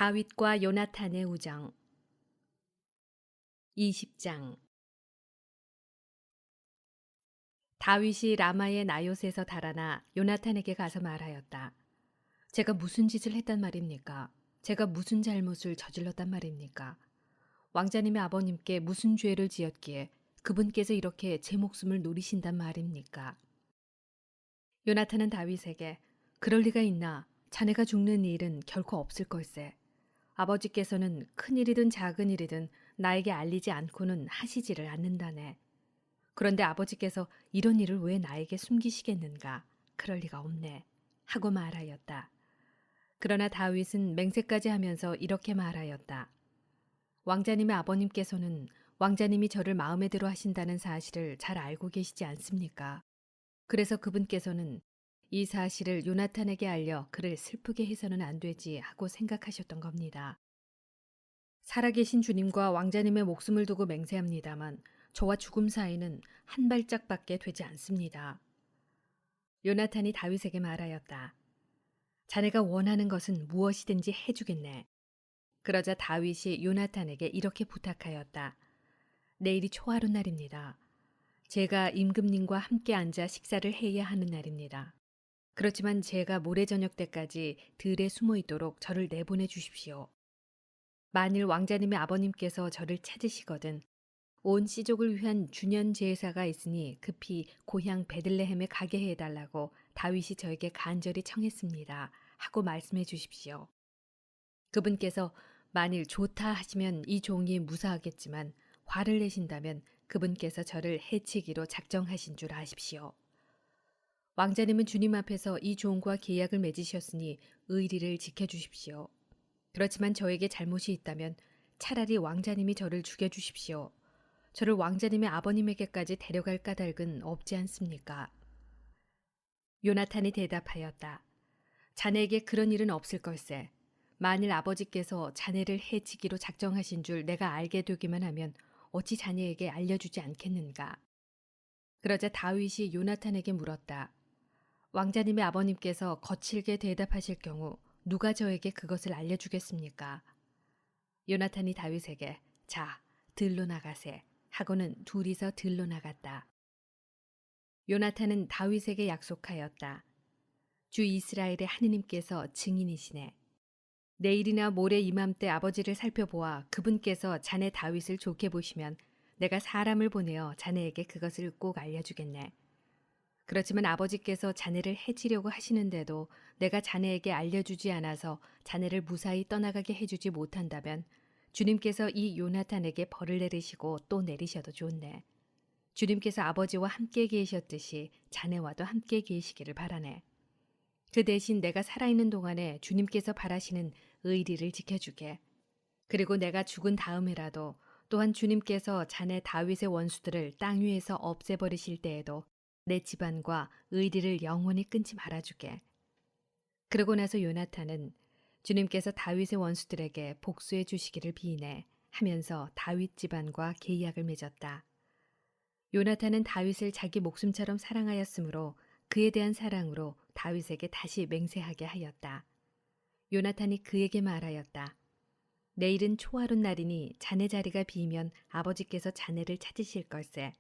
다윗과 요나탄의 우정 20장. 다윗이 라마의 나요스에서 달아나 요나탄에게 가서 말하였다. 제가 무슨 짓을 했단 말입니까? 제가 무슨 잘못을 저질렀단 말입니까? 왕자님의 아버님께 무슨 죄를 지었기에 그분께서 이렇게 제 목숨을 노리신단 말입니까? 요나탄은 다윗에게 그럴 리가 있나? 자네가 죽는 일은 결코 없을 걸세. 아버지께서는 큰 일이든 작은 일이든 나에게 알리지 않고는 하시지를 않는다네. 그런데 아버지께서 이런 일을 왜 나에게 숨기시겠는가? 그럴 리가 없네. 하고 말하였다. 그러나 다윗은 맹세까지 하면서 이렇게 말하였다. 왕자님의 아버님께서는 왕자님이 저를 마음에 들어 하신다는 사실을 잘 알고 계시지 않습니까? 그래서 그분께서는 이 사실을 요나탄에게 알려 그를 슬프게 해서는 안 되지 하고 생각하셨던 겁니다. 살아계신 주님과 왕자님의 목숨을 두고 맹세합니다만 저와 죽음 사이는 한 발짝밖에 되지 않습니다. 요나탄이 다윗에게 말하였다. 자네가 원하는 것은 무엇이든지 해주겠네. 그러자 다윗이 요나탄에게 이렇게 부탁하였다. 내일이 초하룻 날입니다. 제가 임금님과 함께 앉아 식사를 해야 하는 날입니다. 그렇지만 제가 모레 저녁 때까지 들에 숨어 있도록 저를 내보내 주십시오. 만일 왕자님의 아버님께서 저를 찾으시거든 온 씨족을 위한 주년 제사가 있으니 급히 고향 베들레헴에 가게 해달라고 다윗이 저에게 간절히 청했습니다. 하고 말씀해 주십시오. 그분께서 만일 좋다 하시면 이 종이 무사하겠지만 화를 내신다면 그분께서 저를 해치기로 작정하신 줄 아십시오. 왕자님은 주님 앞에서 이 종과 계약을 맺으셨으니 의리를 지켜주십시오. 그렇지만 저에게 잘못이 있다면 차라리 왕자님이 저를 죽여주십시오. 저를 왕자님의 아버님에게까지 데려갈 까닭은 없지 않습니까? 요나탄이 대답하였다. 자네에게 그런 일은 없을 걸세. 만일 아버지께서 자네를 해치기로 작정하신 줄 내가 알게 되기만 하면 어찌 자네에게 알려주지 않겠는가? 그러자 다윗이 요나탄에게 물었다. 왕자님의 아버님께서 거칠게 대답하실 경우 누가 저에게 그것을 알려주겠습니까? 요나탄이 다윗에게 자, 들로 나가세. 하고는 둘이서 들로 나갔다. 요나탄은 다윗에게 약속하였다. 주 이스라엘의 하느님께서 증인이시네. 내일이나 모레 이맘때 아버지를 살펴보아 그분께서 자네 다윗을 좋게 보시면 내가 사람을 보내어 자네에게 그것을 꼭 알려주겠네. 그렇지만 아버지께서 자네를 해치려고 하시는데도 내가 자네에게 알려주지 않아서 자네를 무사히 떠나가게 해주지 못한다면 주님께서 이 요나탄에게 벌을 내리시고 또 내리셔도 좋네. 주님께서 아버지와 함께 계셨듯이 자네와도 함께 계시기를 바라네. 그 대신 내가 살아있는 동안에 주님께서 바라시는 의리를 지켜주게. 그리고 내가 죽은 다음에라도 또한 주님께서 자네 다윗의 원수들을 땅 위에서 없애버리실 때에도 내 집안과 의리를 영원히 끊지 말아주게. 그러고 나서 요나탄은 주님께서 다윗의 원수들에게 복수해 주시기를 비네 하면서 다윗 집안과 계약을 맺었다. 요나탄은 다윗을 자기 목숨처럼 사랑하였으므로 그에 대한 사랑으로 다윗에게 다시 맹세하게 하였다. 요나탄이 그에게 말하였다. 내일은 초하룻 날이니 자네 자리가 비면 아버지께서 자네를 찾으실 걸세.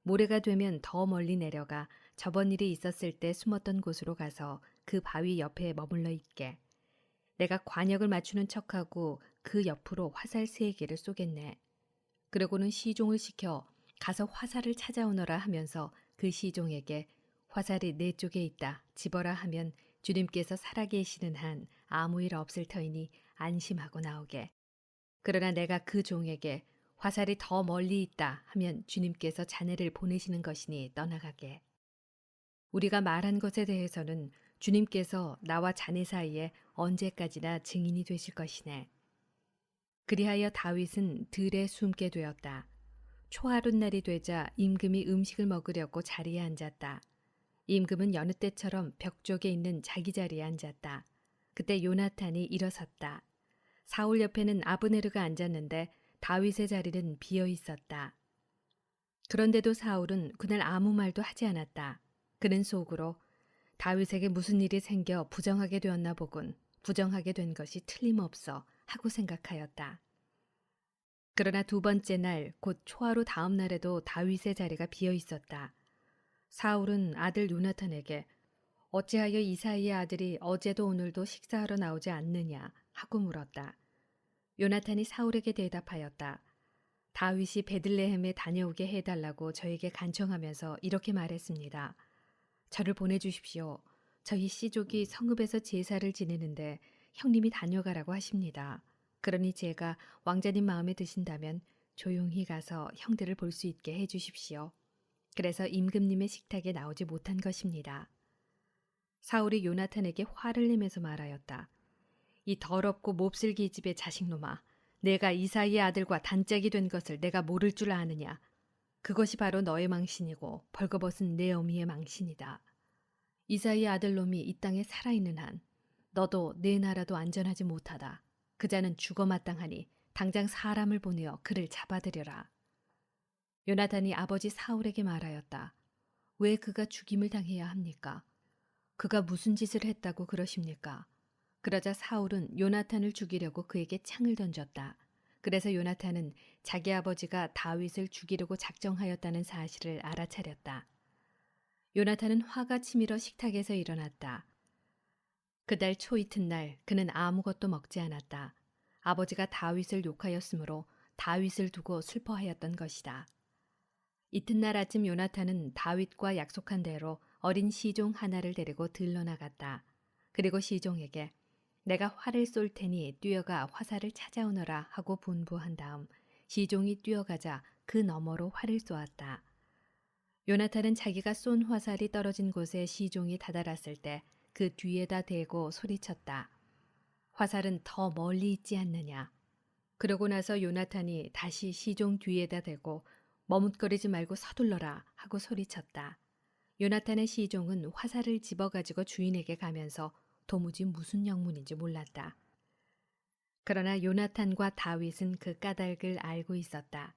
모레가 되면 더 멀리 내려가 저번 일이 있었을 때 숨었던 곳으로 가서 그 바위 옆에 머물러 있게. 내가 관역을 맞추는 척하고 그 옆으로 화살 3개를 쏘겠네. 그러고는 시종을 시켜 가서 화살을 찾아오너라 하면서 그 시종에게 화살이 내 쪽에 있다. 집어라 하면 주님께서 살아계시는 한 아무 일 없을 터이니 안심하고 나오게. 그러나 내가 그 종에게 화살이 더 멀리 있다 하면 주님께서 자네를 보내시는 것이니 떠나가게. 우리가 말한 것에 대해서는 주님께서 나와 자네 사이에 언제까지나 증인이 되실 것이네. 그리하여 다윗은 들에 숨게 되었다. 초하룻 날이 되자 임금이 음식을 먹으려고 자리에 앉았다. 임금은 여느 때처럼 벽 쪽에 있는 자기 자리에 앉았다. 그때 요나탄이 일어섰다. 사울 옆에는 아브네르가 앉았는데 다윗의 자리는 비어 있었다. 그런데도 사울은 그날 아무 말도 하지 않았다. 그는 속으로 다윗에게 무슨 일이 생겨 부정하게 되었나 보군. 부정하게 된 것이 틀림없어 하고 생각하였다. 그러나 두 번째 날, 곧 초하루 다음 날에도 다윗의 자리가 비어 있었다. 사울은 아들 요나탄에게 어찌하여 이사이의 아들이 어제도 오늘도 식사하러 나오지 않느냐 하고 물었다. 요나탄이 사울에게 대답하였다. 다윗이 베들레헴에 다녀오게 해달라고 저에게 간청하면서 이렇게 말했습니다. 저를 보내주십시오. 저희 씨족이 성읍에서 제사를 지내는데 형님이 다녀가라고 하십니다. 그러니 제가 왕자님 마음에 드신다면 조용히 가서 형들을 볼 수 있게 해주십시오. 그래서 임금님의 식탁에 나오지 못한 것입니다. 사울이 요나탄에게 화를 내면서 말하였다. 이 더럽고 몹쓸 기집애 자식놈아, 내가 이사이의 아들과 단짝이 된 것을 내가 모를 줄 아느냐. 그것이 바로 너의 망신이고 벌거벗은 내 어미의 망신이다. 이사이의 아들놈이 이 땅에 살아있는 한 너도 내 나라도 안전하지 못하다. 그자는 죽어 마땅하니 당장 사람을 보내어 그를 잡아들여라. 요나단이 아버지 사울에게 말하였다. 왜 그가 죽임을 당해야 합니까? 그가 무슨 짓을 했다고 그러십니까? 그러자 사울은 요나탄을 죽이려고 그에게 창을 던졌다. 그래서 요나탄은 자기 아버지가 다윗을 죽이려고 작정하였다는 사실을 알아차렸다. 요나탄은 화가 치밀어 식탁에서 일어났다. 그달 초 이튿날 그는 아무것도 먹지 않았다. 아버지가 다윗을 욕하였으므로 다윗을 두고 슬퍼하였던 것이다. 이튿날 아침 요나탄은 다윗과 약속한 대로 어린 시종 하나를 데리고 들러나갔다. 그리고 시종에게 내가 활을 쏠 테니 뛰어가 화살을 찾아오너라 하고 분부한 다음 시종이 뛰어가자 그 너머로 활을 쏘았다. 요나탄은 자기가 쏜 화살이 떨어진 곳에 시종이 다다랐을 때 그 뒤에다 대고 소리쳤다. 화살은 더 멀리 있지 않느냐. 그러고 나서 요나탄이 다시 시종 뒤에다 대고 머뭇거리지 말고 서둘러라 하고 소리쳤다. 요나탄의 시종은 화살을 집어가지고 주인에게 가면서 도무지 무슨 영문인지 몰랐다. 그러나 요나탄과 다윗은 그 까닭을 알고 있었다.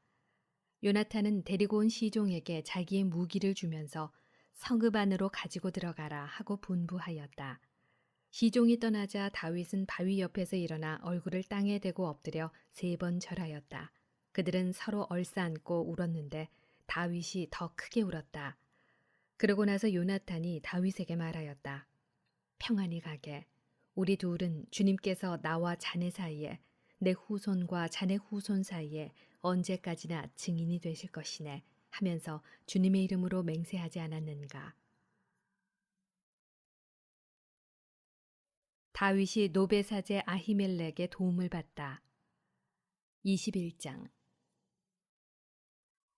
요나탄은 데리고 온 시종에게 자기의 무기를 주면서 성읍 안으로 가지고 들어가라 하고 분부하였다. 시종이 떠나자 다윗은 바위 옆에서 일어나 얼굴을 땅에 대고 엎드려 3번 절하였다. 그들은 서로 얼싸안고 울었는데 다윗이 더 크게 울었다. 그러고 나서 요나탄이 다윗에게 말하였다. 평안히 가게. 우리 둘은 주님께서 나와 자네 사이에 내 후손과 자네 후손 사이에 언제까지나 증인이 되실 것이네 하면서 주님의 이름으로 맹세하지 않았는가. 다윗이 노베 사제 아히멜렉의 도움을 받다. 21장.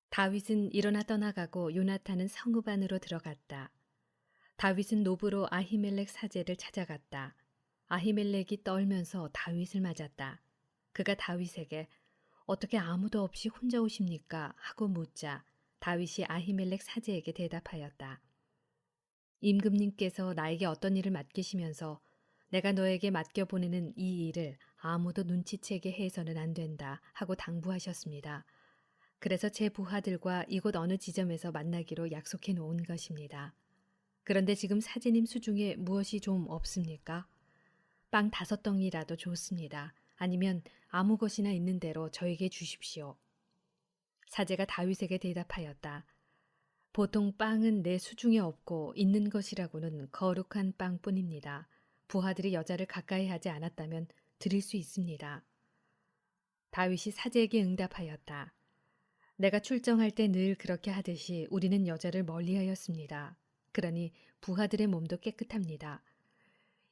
다윗은 일어나 떠나가고 요나탄은 성읍 안으로 들어갔다. 다윗은 노브로 아히멜렉 사제를 찾아갔다. 아히멜렉이 떨면서 다윗을 맞았다. 그가 다윗에게 어떻게 아무도 없이 혼자 오십니까? 하고 묻자 다윗이 아히멜렉 사제에게 대답하였다. 임금님께서 나에게 어떤 일을 맡기시면서 내가 너에게 맡겨보내는 이 일을 아무도 눈치채게 해서는 안 된다 하고 당부하셨습니다. 그래서 제 부하들과 이곳 어느 지점에서 만나기로 약속해 놓은 것입니다. 그런데 지금 사제님 수중에 무엇이 좀 없습니까? 빵 5덩이라도 좋습니다. 아니면 아무 것이나 있는 대로 저에게 주십시오. 사제가 다윗에게 대답하였다. 보통 빵은 내 수중에 없고 있는 것이라고는 거룩한 빵뿐입니다. 부하들이 여자를 가까이 하지 않았다면 드릴 수 있습니다. 다윗이 사제에게 응답하였다. 내가 출정할 때 늘 그렇게 하듯이 우리는 여자를 멀리하였습니다. 그러니 부하들의 몸도 깨끗합니다.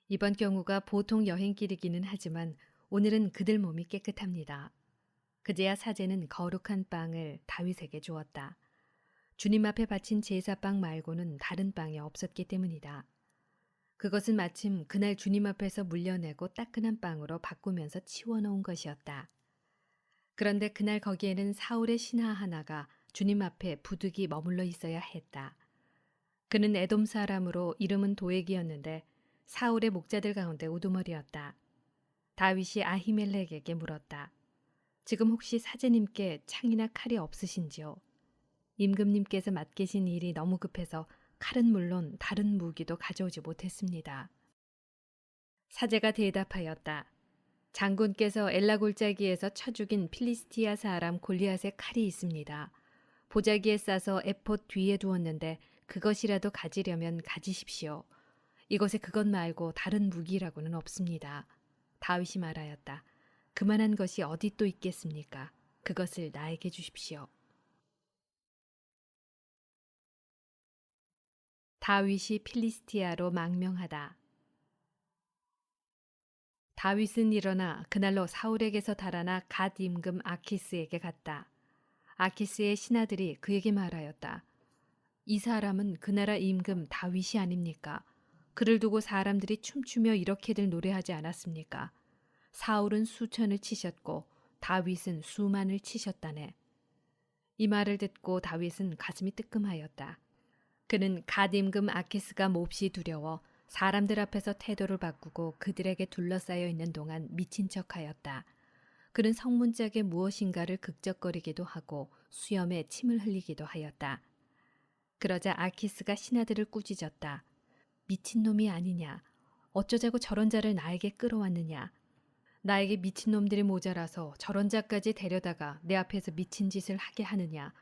이번 경우가 보통 여행길이기는 하지만 오늘은 그들 몸이 깨끗합니다. 그제야 사제는 거룩한 빵을 다윗에게 주었다. 주님 앞에 바친 제사빵 말고는 다른 빵이 없었기 때문이다. 그것은 마침 그날 주님 앞에서 물려내고 따끈한 빵으로 바꾸면서 치워놓은 것이었다. 그런데 그날 거기에는 사울의 신하 하나가 주님 앞에 부득이 머물러 있어야 했다. 그는 에돔 사람으로 이름은 도액이었는데 사울의 목자들 가운데 우두머리였다. 다윗이 아히멜렉에게 물었다. 지금 혹시 사제님께 창이나 칼이 없으신지요? 임금님께서 맡기신 일이 너무 급해서 칼은 물론 다른 무기도 가져오지 못했습니다. 사제가 대답하였다. 장군께서 엘라 골짜기에서 쳐 죽인 필리스티아 사람 골리앗의 칼이 있습니다. 보자기에 싸서 에봇 뒤에 두었는데 그것이라도 가지려면 가지십시오. 이곳에 그것 말고 다른 무기라고는 없습니다. 다윗이 말하였다. 그만한 것이 어디 또 있겠습니까? 그것을 나에게 주십시오. 다윗이 필리스티아로 망명하다. 다윗은 일어나 그날로 사울에게서 달아나 갓 임금 아키스에게 갔다. 아키스의 신하들이 그에게 말하였다. 이 사람은 그 나라 임금 다윗이 아닙니까? 그를 두고 사람들이 춤추며 이렇게들 노래하지 않았습니까? 사울은 수천을 치셨고 다윗은 수만을 치셨다네. 이 말을 듣고 다윗은 가슴이 뜨끔하였다. 그는 갓 임금 아키스가 몹시 두려워 사람들 앞에서 태도를 바꾸고 그들에게 둘러싸여 있는 동안 미친 척하였다. 그는 성문짝에 무엇인가를 극적거리기도 하고 수염에 침을 흘리기도 하였다. 그러자 아키스가 신하들을 꾸짖었다. 미친놈이 아니냐. 어쩌자고 저런 자를 나에게 끌어왔느냐. 나에게 미친놈들이 모자라서 저런 자까지 데려다가 내 앞에서 미친 짓을 하게 하느냐.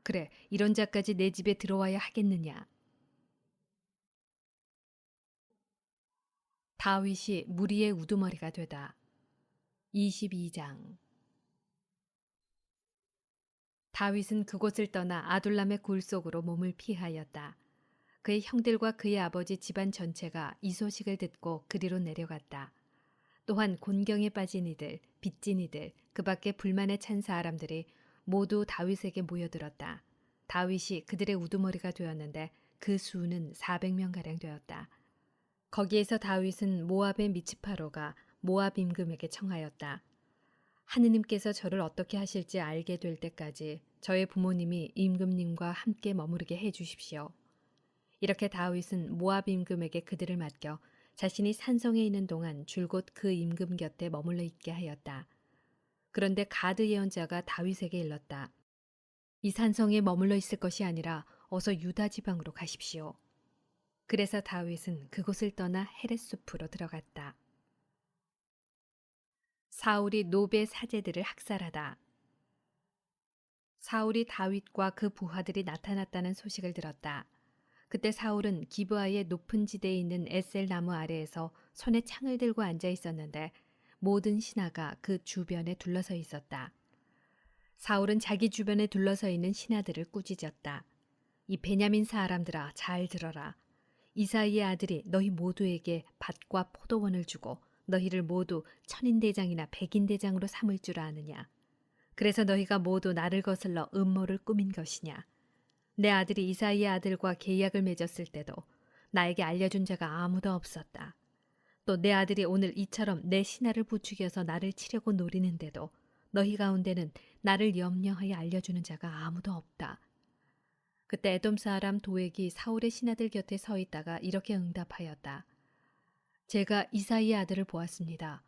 그래, 이런 자까지 내 집에 들어와야 하겠느냐. 다윗이 무리의 우두머리가 되다. 22장. 다윗은 그곳을 떠나 아둘람의 굴 속으로 몸을 피하였다. 그의 형들과 그의 아버지 집안 전체가 이 소식을 듣고 그리로 내려갔다. 또한 곤경에 빠진 이들, 빚진 이들, 그 밖에 불만에 찬 사람들이 모두 다윗에게 모여들었다. 다윗이 그들의 우두머리가 되었는데 그 수는 400명가량 되었다. 거기에서 다윗은 모압의 미츠파로가 모압 임금에게 청하였다. 하느님께서 저를 어떻게 하실지 알게 될 때까지 저의 부모님이 임금님과 함께 머무르게 해 주십시오. 이렇게 다윗은 모압 임금에게 그들을 맡겨 자신이 산성에 있는 동안 줄곧 그 임금 곁에 머물러 있게 하였다. 그런데 가드 예언자가 다윗에게 일렀다. 이 산성에 머물러 있을 것이 아니라 어서 유다 지방으로 가십시오. 그래서 다윗은 그곳을 떠나 헤렛숲으로 들어갔다. 사울이 노베 사제들을 학살하다. 사울이 다윗과 그 부하들이 나타났다는 소식을 들었다. 그때 사울은 기브아의 높은 지대에 있는 에셀 나무 아래에서 손에 창을 들고 앉아 있었는데 모든 신하가 그 주변에 둘러서 있었다. 사울은 자기 주변에 둘러서 있는 신하들을 꾸짖었다. 이 베냐민 사람들아, 잘 들어라. 이사이의 아들이 너희 모두에게 밭과 포도원을 주고 너희를 모두 천인대장이나 백인대장으로 삼을 줄 아느냐. 그래서 너희가 모두 나를 거슬러 음모를 꾸민 것이냐. 내 아들이 이사이의 아들과 계약을 맺었을 때도 나에게 알려준 자가 아무도 없었다. 또 내 아들이 오늘 이처럼 내 신하를 부추겨서 나를 치려고 노리는데도 너희 가운데는 나를 염려하여 알려주는 자가 아무도 없다. 그때 에돔 사람 도액이 사울의 신하들 곁에 서 있다가 이렇게 응답하였다. 제가 이사이의 아들을 보았습니다.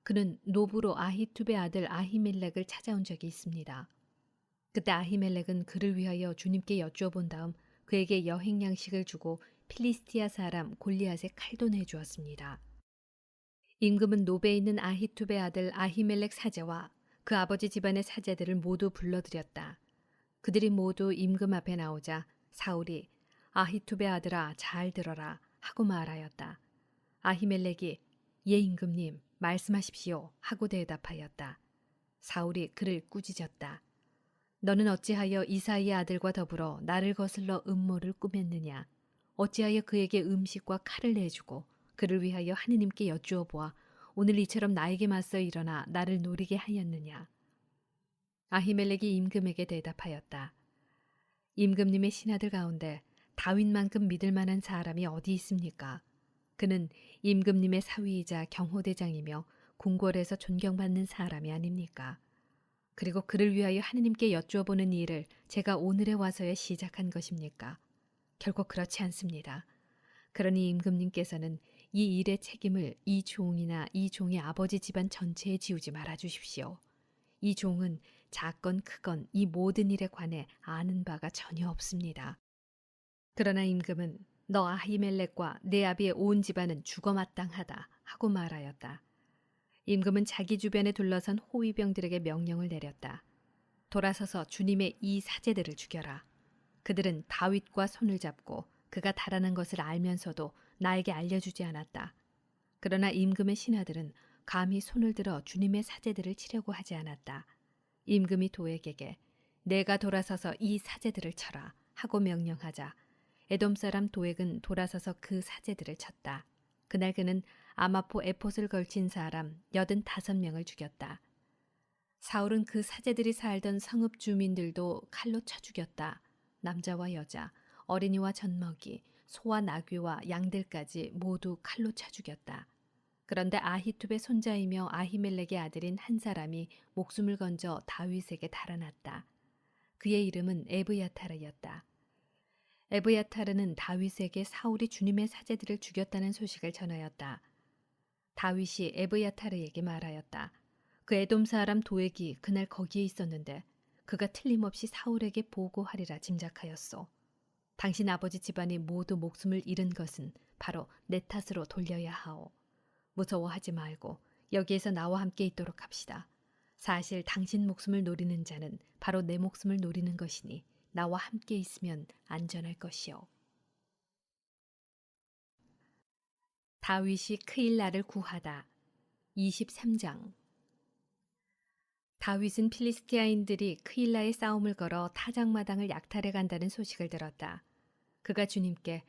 그는 노부로 아히투베 아들 아히멜렉을 찾아온 적이 있습니다. 그때 아히멜렉은 그를 위하여 주님께 여쭈어본 다음 그에게 여행 양식을 주고 필리스티아 사람 골리앗의 칼도 내주었습니다. 임금은 노베에 있는 아히투베 아들 아히멜렉 사제와 그 아버지 집안의 사제들을 모두 불러들였다. 그들이 모두 임금 앞에 나오자 사울이 아히투베 아들아 잘 들어라 하고 말하였다. 아히멜렉이 예 임금님 말씀하십시오 하고 대답하였다. 사울이 그를 꾸짖었다. 너는 어찌하여 이사이의 아들과 더불어 나를 거슬러 음모를 꾸몄느냐. 어찌하여 그에게 음식과 칼을 내주고 그를 위하여 하느님께 여쭈어 보아 오늘 이처럼 나에게 맞서 일어나 나를 노리게 하였느냐. 아히멜렉이 임금에게 대답하였다. 임금님의 신하들 가운데 다윗만큼 믿을 만한 사람이 어디 있습니까? 그는 임금님의 사위이자 경호대장이며 궁궐에서 존경받는 사람이 아닙니까? 그리고 그를 위하여 하느님께 여쭈어보는 일을 제가 오늘에 와서야 시작한 것입니까? 결코 그렇지 않습니다. 그러니 임금님께서는 이 일의 책임을 이 종이나 이 종의 아버지 집안 전체에 지우지 말아 주십시오. 이 종은 작건 크건 이 모든 일에 관해 아는 바가 전혀 없습니다. 그러나 임금은 너 아히멜렉과 내 아비의 온 집안은 죽어 마땅하다 하고 말하였다. 임금은 자기 주변에 둘러선 호위병들에게 명령을 내렸다. 돌아서서 주님의 이 사제들을 죽여라. 그들은 다윗과 손을 잡고 그가 달아난 것을 알면서도 나에게 알려주지 않았다. 그러나 임금의 신하들은 감히 손을 들어 주님의 사제들을 치려고 하지 않았다. 임금이 도액에게 내가 돌아서서 이 사제들을 쳐라 하고 명령하자 에돔 사람 도액은 돌아서서 그 사제들을 쳤다. 그날 그는 아마포 에봇을 걸친 사람 85명을 죽였다. 사울은 그 사제들이 살던 성읍 주민들도 칼로 쳐 죽였다. 남자와 여자, 어린이와 젖먹이, 소와 나귀와 양들까지 모두 칼로 쳐 죽였다. 그런데 아히투베의 손자이며 아히멜렉의 아들인 한 사람이 목숨을 건져 다윗에게 달아났다. 그의 이름은 에브야타르였다. 에브야타르는 다윗에게 사울이 주님의 사제들을 죽였다는 소식을 전하였다. 다윗이 에브야타르에게 말하였다. 그 에돔 사람 도액이 그날 거기에 있었는데 그가 틀림없이 사울에게 보고하리라 짐작하였소. 당신 아버지 집안이 모두 목숨을 잃은 것은 바로 내 탓으로 돌려야 하오. 무서워하지 말고 여기에서 나와 함께 있도록 합시다. 사실 당신 목숨을 노리는 자는 바로 내 목숨을 노리는 것이니 나와 함께 있으면 안전할 것이오. 다윗이 크일라를 구하다. 23장. 다윗은 필리스티아인들이 크일라의 싸움을 걸어 타작마당을 약탈해 간다는 소식을 들었다. 그가 주님께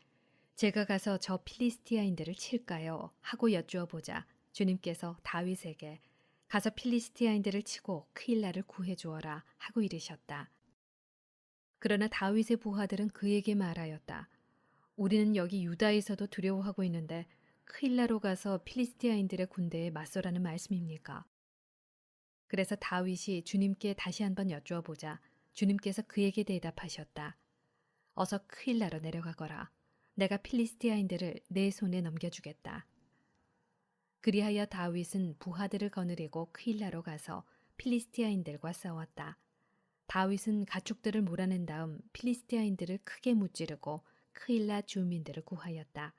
제가 가서 저 필리스티아인들을 칠까요? 하고 여쭈어 보자 주님께서 다윗에게 가서 필리스티아인들을 치고 크일라를 구해 주어라 하고 이르셨다. 그러나 다윗의 부하들은 그에게 말하였다. 우리는 여기 유다에서도 두려워하고 있는데 크일라로 가서 필리스티아인들의 군대에 맞서라는 말씀입니까? 그래서 다윗이 주님께 다시 한번 여쭈어 보자 주님께서 그에게 대답하셨다. 어서 크일라로 내려가거라. 내가 필리스티아인들을 내 손에 넘겨주겠다. 그리하여 다윗은 부하들을 거느리고 크일라로 가서 필리스티아인들과 싸웠다. 다윗은 가축들을 몰아낸 다음 필리스티아인들을 크게 무찌르고 크일라 주민들을 구하였다.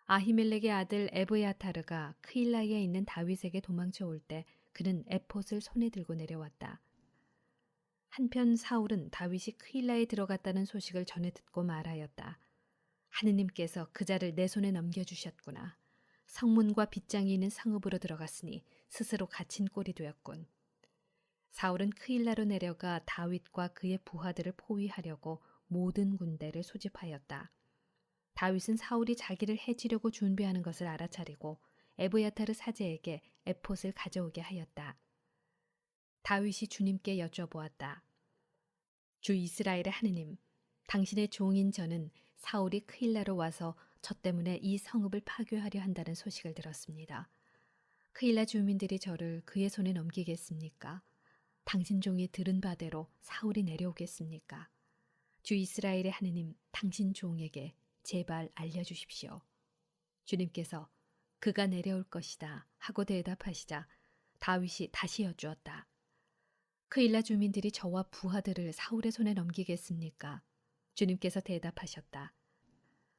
아히멜렉의 아들 에브야타르가 크일라에 있는 다윗에게 도망쳐 올 때 그는 에봇을 손에 들고 내려왔다. 한편 사울은 다윗이 크일라에 들어갔다는 소식을 전해 듣고 말하였다. 하느님께서 그 자를 내 손에 넘겨주셨구나. 성문과 빗장이 있는 성읍으로 들어갔으니 스스로 갇힌 꼴이 되었군. 사울은 크일라로 내려가 다윗과 그의 부하들을 포위하려고 모든 군대를 소집하였다. 다윗은 사울이 자기를 해치려고 준비하는 것을 알아차리고 에브야타르 사제에게 에봇을 가져오게 하였다. 다윗이 주님께 여쭤보았다. 주 이스라엘의 하느님, 당신의 종인 저는 사울이 크일라로 와서 저 때문에 이 성읍을 파괴하려 한다는 소식을 들었습니다. 크일라 주민들이 저를 그의 손에 넘기겠습니까? 당신 종이 들은 바대로 사울이 내려오겠습니까? 주 이스라엘의 하느님, 당신 종에게 제발 알려주십시오. 주님께서 그가 내려올 것이다 하고 대답하시자 다윗이 다시 여쭈었다. 크일라 주민들이 저와 부하들을 사울의 손에 넘기겠습니까? 주님께서 대답하셨다.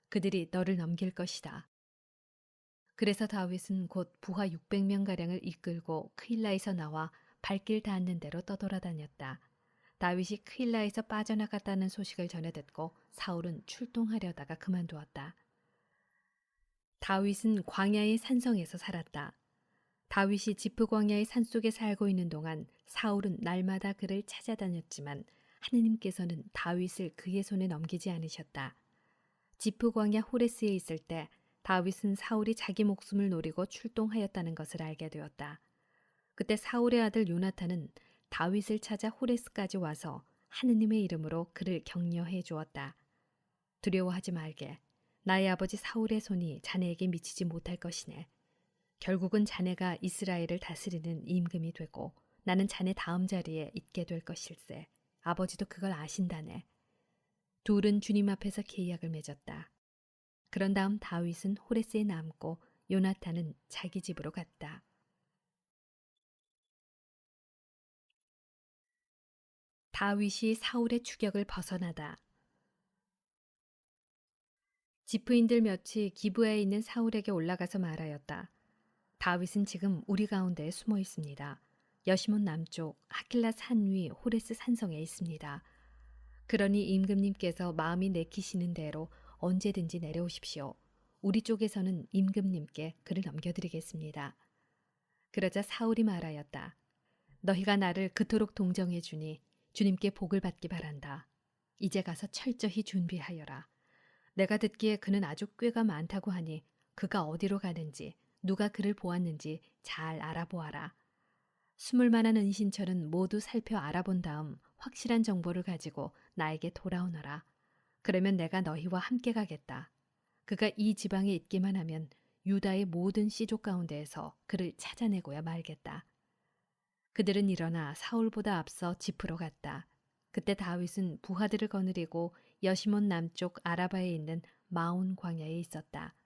그들이 너를 넘길 것이다. 그래서 다윗은 곧 부하 600명가량을 이끌고 크일라에서 나와 발길 닿는 대로 떠돌아다녔다. 다윗이 크일라에서 빠져나갔다는 소식을 전해 듣고 사울은 출동하려다가 그만두었다. 다윗은 광야의 산성에서 살았다. 다윗이 지프 광야의 산속에 살고 있는 동안 사울은 날마다 그를 찾아다녔지만 하느님께서는 다윗을 그의 손에 넘기지 않으셨다. 지프 광야 호레스에 있을 때 다윗은 사울이 자기 목숨을 노리고 출동하였다는 것을 알게 되었다. 그때 사울의 아들 요나탄은 다윗을 찾아 호레스까지 와서 하느님의 이름으로 그를 격려해 주었다. 두려워하지 말게. 나의 아버지 사울의 손이 자네에게 미치지 못할 것이네. 결국은 자네가 이스라엘을 다스리는 임금이 되고 나는 자네 다음 자리에 있게 될 것일세. 아버지도 그걸 아신다네. 둘은 주님 앞에서 계약을 맺었다. 그런 다음 다윗은 호레스에 남고 요나탄은 자기 집으로 갔다. 다윗이 사울의 추격을 벗어나다. 지프인들 몇이 기브아에 있는 사울에게 올라가서 말하였다. 다윗은 지금 우리 가운데에 숨어 있습니다. 여시몬 남쪽 하킬라 산 위 호레스 산성에 있습니다. 그러니 임금님께서 마음이 내키시는 대로 언제든지 내려오십시오. 우리 쪽에서는 임금님께 그를 넘겨드리겠습니다. 그러자 사울이 말하였다. 너희가 나를 그토록 동정해 주니 주님께 복을 받기 바란다. 이제 가서 철저히 준비하여라. 내가 듣기에 그는 아주 꾀가 많다고 하니 그가 어디로 가는지 누가 그를 보았는지 잘 알아보아라. 숨을 만한 은신처는 모두 살펴 알아본 다음 확실한 정보를 가지고 나에게 돌아오너라. 그러면 내가 너희와 함께 가겠다. 그가 이 지방에 있기만 하면 유다의 모든 씨족 가운데에서 그를 찾아내고야 말겠다. 그들은 일어나 사울보다 앞서 집으로 갔다. 그때 다윗은 부하들을 거느리고 여시몬 남쪽 아라바에 있는 마온 광야에 있었다.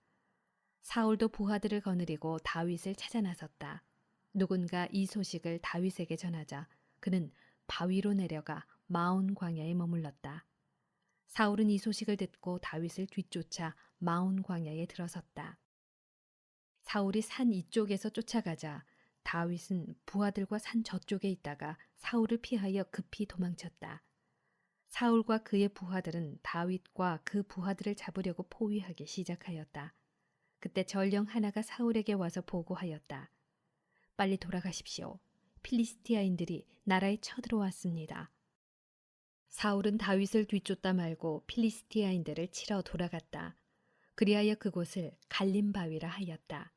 사울도 부하들을 거느리고 다윗을 찾아 나섰다. 누군가 이 소식을 다윗에게 전하자 그는 바위로 내려가 마온 광야에 머물렀다. 사울은 이 소식을 듣고 다윗을 뒤쫓아 마온 광야에 들어섰다. 사울이 산 이쪽에서 쫓아가자 다윗은 부하들과 산 저쪽에 있다가 사울을 피하여 급히 도망쳤다. 사울과 그의 부하들은 다윗과 그 부하들을 잡으려고 포위하기 시작하였다. 그때 전령 하나가 사울에게 와서 보고하였다. 빨리 돌아가십시오. 필리스티아인들이 나라에 쳐들어왔습니다. 사울은 다윗을 뒤쫓다 말고 필리스티아인들을 치러 돌아갔다. 그리하여 그곳을 갈림바위라 하였다.